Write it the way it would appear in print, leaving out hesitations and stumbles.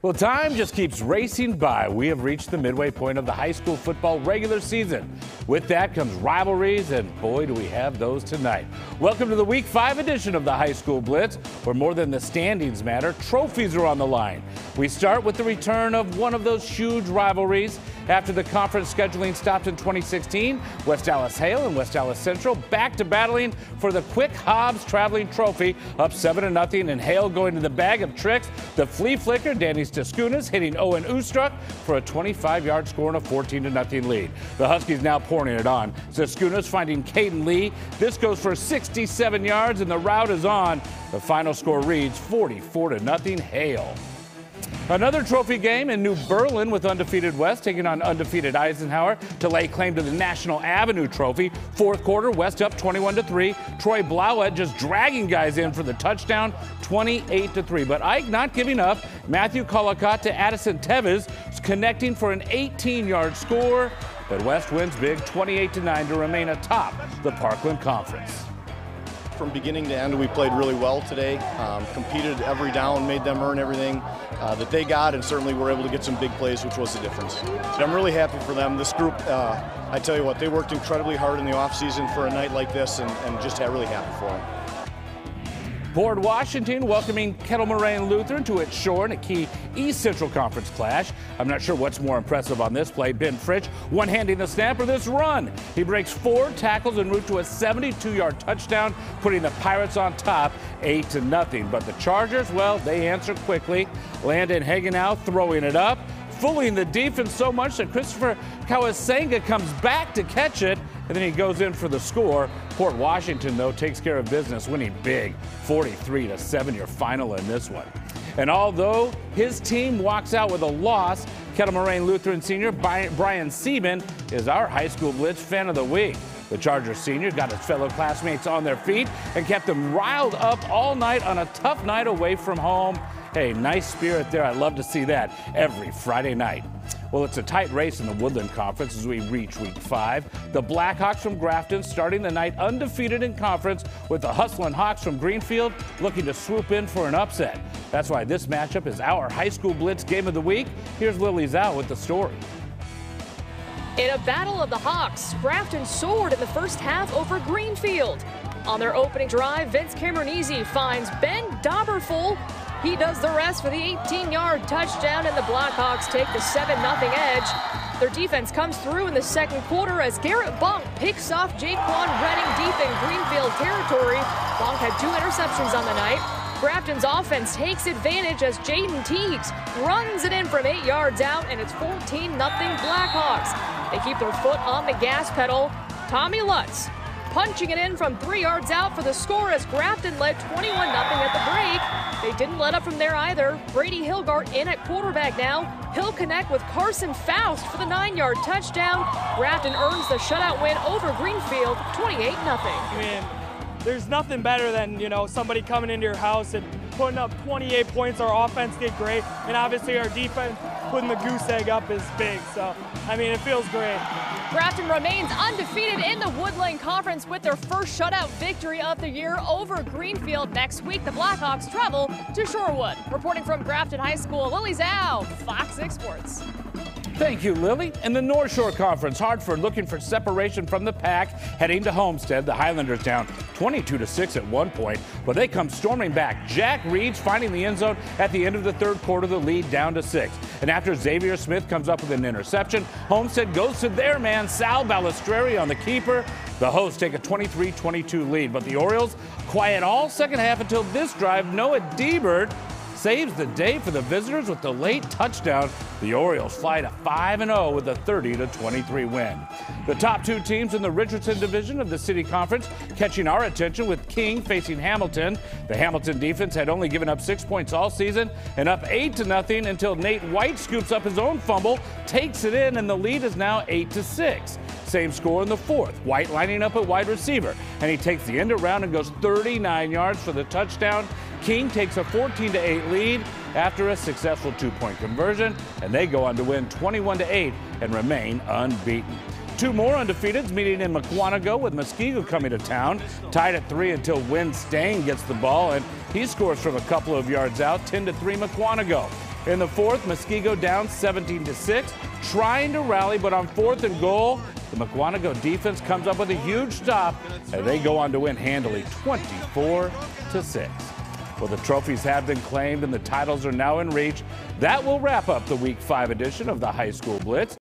Well, time just keeps racing by. We have reached the midway point of the high school football regular season. With that comes rivalries, and boy, do we have those tonight. Welcome to the Week 5 edition of the High School Blitz, where more than the standings matter, trophies are on the line. We start with the return of one of those huge rivalries. After the conference scheduling stopped in 2016, West Allis HALE and West Allis Central back to battling for the Quick Hobbs Traveling Trophy, up 7-0, and HALE going to the bag of tricks. The flea flicker, Danny Staskunas, hitting Owen Ustruck for a 25-yard score and a 14-0 lead. The Huskies now pouring it on. Staskunas finding Caden Lee. This goes for 67 yards, and the route is on. The final score reads 44-0 HALE. Another trophy game in New Berlin with undefeated West taking on undefeated Eisenhower to lay claim to the National Avenue Trophy. Fourth quarter, West up 21-3. Troy Blauet just dragging guys in for the touchdown, 28-3. But Ike not giving up. Matthew Collicott to Addison Tevez connecting for an 18-yard score. But West wins big, 28-9, to remain atop the Parkland Conference. From beginning to end, we played really well today, competed every down, made them earn everything that they got, and certainly were able to get some big plays, which was the difference. And I'm really happy for them. This group, I tell you what, they worked incredibly hard in the offseason for a night like this, and just really happy for them. Port Washington welcoming KETTLE Moraine Lutheran to its shore in a key East Central Conference clash. I'm not sure what's more impressive on this play. Ben Fritsch one-handing the snap or this run. He breaks 4 tackles en route to a 72-yard touchdown, putting the Pirates on top 8-0. But the Chargers, well, they answer quickly. Landon Hagenau throwing it up, fooling the defense so much that Christopher Kawasenga comes back to catch it, and then he goes in for the score. Port Washington, though, takes care of business, winning big, 43-7, your final in this one. And although his team walks out with a loss, KETTLE Moraine Lutheran senior Brian Sieben is our High School Blitz Fan of the Week. The Chargers senior got his fellow classmates on their feet and kept them riled up all night on a tough night away from home. Hey, nice spirit there. I love to see that every Friday night. Well, it's a tight race in the Woodland Conference as we reach Week 5. The Blackhawks from Grafton starting the night undefeated in conference, with the Hustlin' Hawks from Greenfield looking to swoop in for an upset. That's why this matchup is our High School Blitz Game of the Week. Here's Lily Zhao with the story. In a battle of the Hawks, Grafton soared in the first half over Greenfield. On their opening drive, Vince Cameronese finds Ben Dauberful. He does the rest for the 18-yard touchdown, and the Blackhawks take the 7-0 edge. Their defense comes through in the second quarter as Garrett Bonk picks off Jaquan Redding deep in Greenfield territory. Bonk had 2 interceptions on the night. Grafton's offense takes advantage as Jaden Teagues runs it in from 8 yards out, and it's 14-0 Blackhawks. They keep their foot on the gas pedal. Tommy Lutz punching it in from 3 yards out for the score as Grafton led 21-0 at the break. They didn't let up from there either. Brady Hilgart in at quarterback now. He'll connect with Carson Faust for the 9-yard touchdown. Grafton earns the shutout win over Greenfield, 28-0. I mean, there's nothing better than, somebody coming into your house and putting up 28 points. Our offense did great, and obviously our defense putting the goose egg up is big. So, I mean, it feels great. Grafton remains undefeated in the Woodland Conference with their first shutout victory of the year over Greenfield. Next week, the Blackhawks travel to Shorewood. Reporting from Grafton High School, Lily Zhao, Fox 6 Sports. Thank you, Lily. In the North Shore Conference, Hartford looking for separation from the pack, heading to Homestead. The Highlanders down 22-6 at one point, but they come storming back. Jack Reed's finding the end zone at the end of the third quarter, the lead down to 6. And after Xavier Smith comes up with an interception, Homestead goes to their man, Sal Balistreri, on the keeper. The hosts take a 23-22 lead, but the Orioles quiet all second half until this drive. Noah Diebert saves the day for the visitors with the late touchdown. The Orioles fly to 5-0 with a 30-23 win. The top 2 teams in the Richardson division of the City Conference catching our attention, with King facing Hamilton. The Hamilton defense had only given up 6 points all season and up 8-0 until Nate White scoops up his own fumble, takes it in, and the lead is now 8-6. Same score in the fourth. White lining up at wide receiver, and he takes the end around and goes 39 yards for the touchdown. King takes a 14-8 lead after a successful 2-point conversion, and they go on to win 21-8 and remain unbeaten. 2 more undefeateds meeting in Mukwonago, with Muskego coming to town. Tied at 3 until Win Stang gets the ball, and he scores from a couple of yards out, 10-3 Mukwonago. In the fourth, Muskego down 17-6, trying to rally, but on 4th and goal, the Mukwonago defense comes up with a huge stop, and they go on to win handily 24-6. Well, the trophies have been claimed and the titles are now in reach. That will wrap up the Week 5 edition of the High School Blitz.